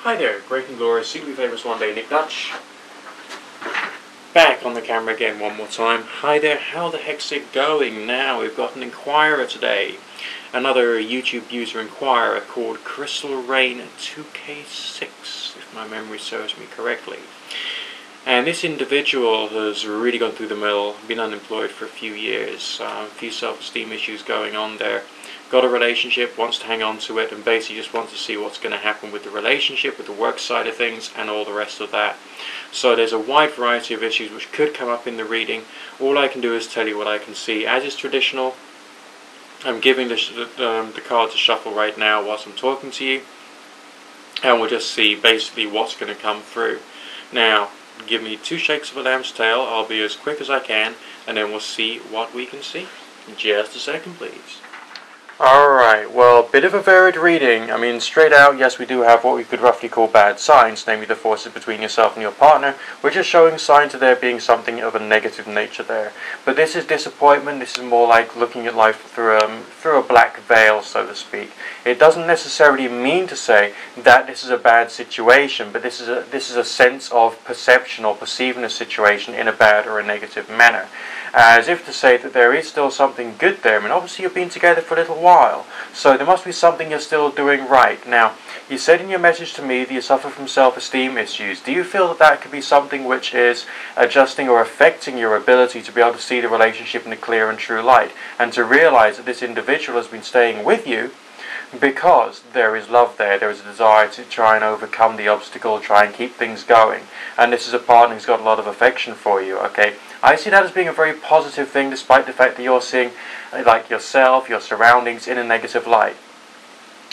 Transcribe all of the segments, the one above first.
Hi there, great and glorious, secretly famous one day Nick Dutch. Back on the camera again one more time. Hi there, how the heck's it going now? We've got an inquirer today. Another YouTube user inquirer called Crystal Rain 2K6, if my memory serves me correctly. And this individual has really gone through the mill, been unemployed for a few years, a few self-esteem issues going on there. Got a relationship, wants to hang on to it, and basically just wants to see what's going to happen with the relationship, with the work side of things, and all the rest of that. So there's a wide variety of issues which could come up in the reading. All I can do is tell you what I can see. As is traditional, I'm giving the cards a shuffle right now whilst I'm talking to you, and we'll just see basically what's going to come through. Now, give me 2 shakes of a lamb's tail. I'll be as quick as I can, and then we'll see what we can see. Just a second, please. Alright, well, bit of a varied reading. I mean, straight out, yes, we do have what we could roughly call bad signs, namely the forces between yourself and your partner, which are showing signs of there being something of a negative nature there. But this is disappointment. This is more like looking at life through a black veil, so to speak. It doesn't necessarily mean to say that this is a bad situation, but this is a sense of perception or perceiving a situation in a bad or a negative manner. As if to say that there is still something good there. I mean, obviously you've been together for a little while, so there must be something you're still doing right. Now, you said in your message to me that you suffer from self-esteem issues. Do you feel that that could be something which is adjusting or affecting your ability to be able to see the relationship in a clear and true light, and to realize that this individual has been staying with you because there is love there, there is a desire to try and overcome the obstacle, try and keep things going, and this is a partner who's got a lot of affection for you, okay? I see that as being a very positive thing, despite the fact that you're seeing like yourself, your surroundings in a negative light.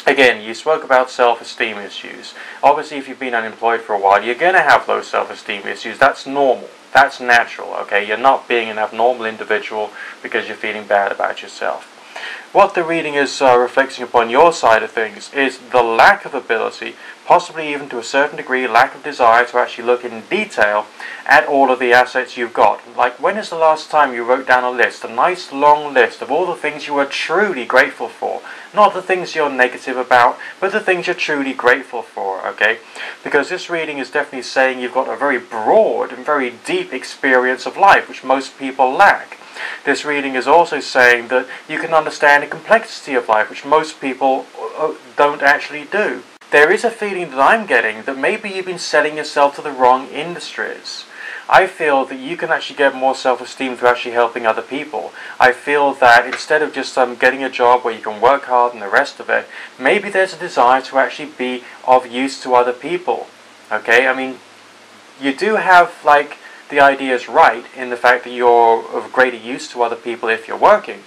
Again, you spoke about self-esteem issues. Obviously, if you've been unemployed for a while, you're going to have low self-esteem issues. That's normal. That's natural, okay? You're not being an abnormal individual because you're feeling bad about yourself. What the reading is reflecting upon your side of things is the lack of ability, possibly even to a certain degree, lack of desire to actually look in detail at all of the assets you've got. Like, when is the last time you wrote down a list, a nice long list of all the things you are truly grateful for? Not the things you're negative about, but the things you're truly grateful for, okay? Because this reading is definitely saying you've got a very broad and very deep experience of life, which most people lack. This reading is also saying that you can understand the complexity of life, which most people don't actually do. There is a feeling that I'm getting that maybe you've been selling yourself to the wrong industries. I feel that you can actually get more self-esteem through actually helping other people. I feel that instead of just getting a job where you can work hard and the rest of it, maybe there's a desire to actually be of use to other people. Okay, I mean, you do have like the idea is right in the fact that you're of greater use to other people if you're working.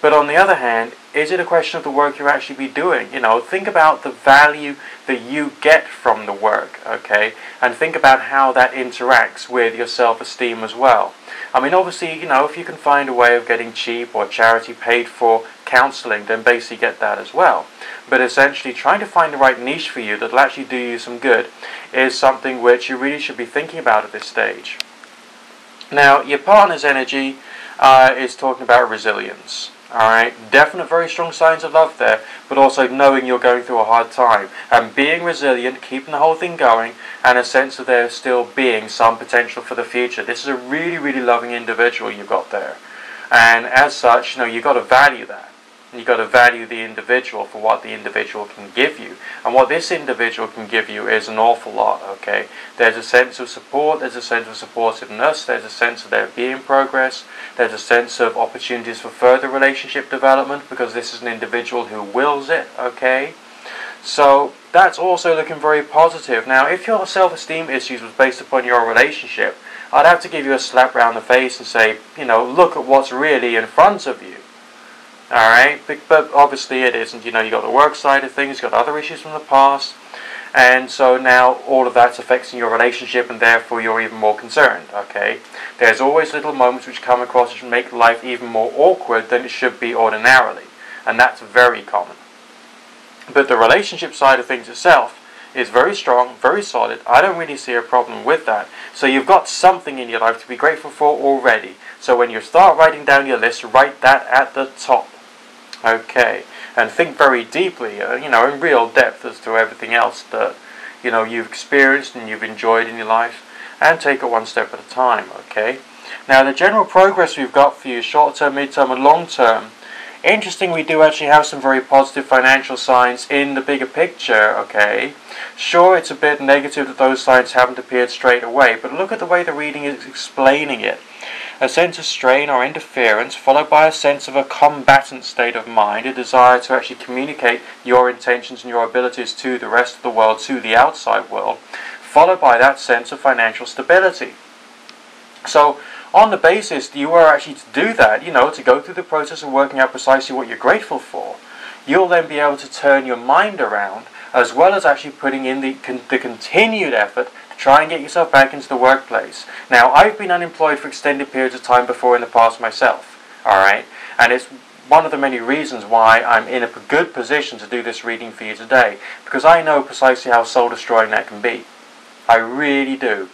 But on the other hand, is it a question of the work you're actually be doing? You know, think about the value that you get from the work, okay? And think about how that interacts with your self-esteem as well. I mean, obviously, you know, if you can find a way of getting cheap or charity paid for counselling, then basically get that as well. But essentially, trying to find the right niche for you that'll actually do you some good is something which you really should be thinking about at this stage. Now, your partner's energy is talking about resilience. Alright, definite very strong signs of love there, but also knowing you're going through a hard time. And being resilient, keeping the whole thing going, and a sense of there still being some potential for the future. This is a really, really loving individual you've got there. And as such, you know, you've got to value that. You've got to value the individual for what the individual can give you. And what this individual can give you is an awful lot, okay? There's a sense of support, there's a sense of supportiveness, there's a sense of there being progress, there's a sense of opportunities for further relationship development, because this is an individual who wills it, okay? So that's also looking very positive. Now, if your self-esteem issues was based upon your relationship, I'd have to give you a slap round the face and say, you know, look at what's really in front of you. Alright, but obviously it isn't. You know, you've got the work side of things, you've got other issues from the past, and so now all of that's affecting your relationship, and therefore you're even more concerned, okay? There's always little moments which come across which make life even more awkward than it should be ordinarily, and that's very common. But the relationship side of things itself is very strong, very solid. I don't really see a problem with that. So you've got something in your life to be grateful for already. So when you start writing down your list, write that at the top. Okay, and think very deeply, in real depth as to everything else that you've experienced and you've enjoyed in your life, and take it one step at a time, okay? Now, the general progress we've got for you, short-term, mid-term, and long-term, interesting, we do actually have some very positive financial signs in the bigger picture, okay? Sure, it's a bit negative that those signs haven't appeared straight away, but look at the way the reading is explaining it. A sense of strain or interference, followed by a sense of a combatant state of mind, a desire to actually communicate your intentions and your abilities to the rest of the world, to the outside world, followed by that sense of financial stability. So, on the basis you are actually to do that, to go through the process of working out precisely what you're grateful for, you'll then be able to turn your mind around, as well as actually putting in the continued effort to try and get yourself back into the workplace. Now, I've been unemployed for extended periods of time before in the past myself, alright? And it's one of the many reasons why I'm in a good position to do this reading for you today, because I know precisely how soul-destroying that can be. I really do.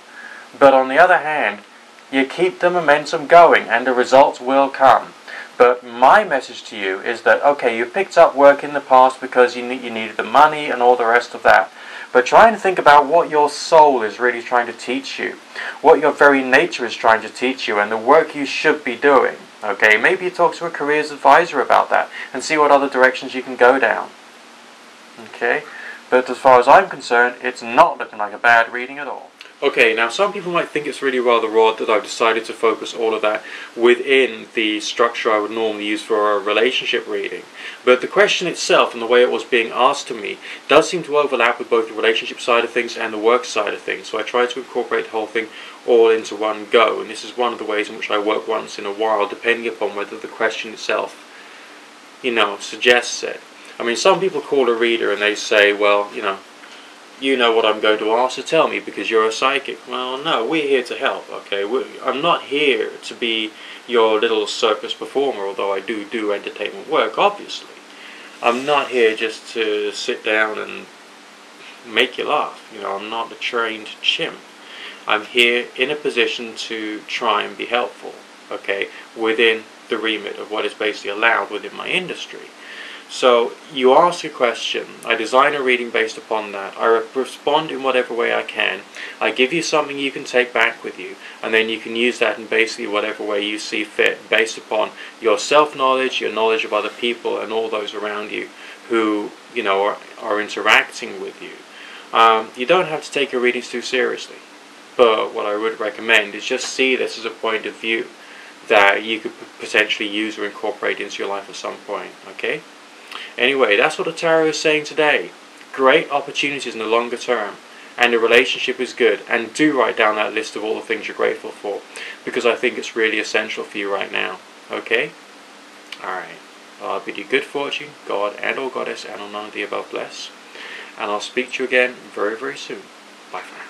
But on the other hand, you keep the momentum going and the results will come. But my message to you is that, okay, you picked up work in the past because you needed the money and all the rest of that. But try and think about what your soul is really trying to teach you, what your very nature is trying to teach you, and the work you should be doing. Okay, maybe you talk to a careers advisor about that and see what other directions you can go down. Okay, but as far as I'm concerned, it's not looking like a bad reading at all. Okay, now some people might think it's really rather odd that I've decided to focus all of that within the structure I would normally use for a relationship reading. But the question itself and the way it was being asked to me does seem to overlap with both the relationship side of things and the work side of things. So I tried to incorporate the whole thing all into one go, and this is one of the ways in which I work once in a while, depending upon whether the question itself, suggests it. I mean, some people call a reader and they say, well, you know what I'm going to ask, so tell me because you're a psychic. Well, no, we're here to help, okay? I'm not here to be your little circus performer, although I do entertainment work, obviously. I'm not here just to sit down and make you laugh. I'm not a trained chimp. I'm here in a position to try and be helpful, okay, within the remit of what is basically allowed within my industry. So, you ask a question, I design a reading based upon that, I respond in whatever way I can, I give you something you can take back with you, and then you can use that in basically whatever way you see fit, based upon your self-knowledge, your knowledge of other people, and all those around you who, are interacting with you. You don't have to take your readings too seriously, but what I would recommend is just see this as a point of view that you could potentially use or incorporate into your life at some point, okay? Anyway, that's what the tarot is saying today. Great opportunities in the longer term, and the relationship is good, and do write down that list of all the things you're grateful for, because I think it's really essential for you right now, okay? Alright, I'll bid you good fortune, God and or Goddess, and all none of the above bless, and I'll speak to you again very, very soon. Bye for now.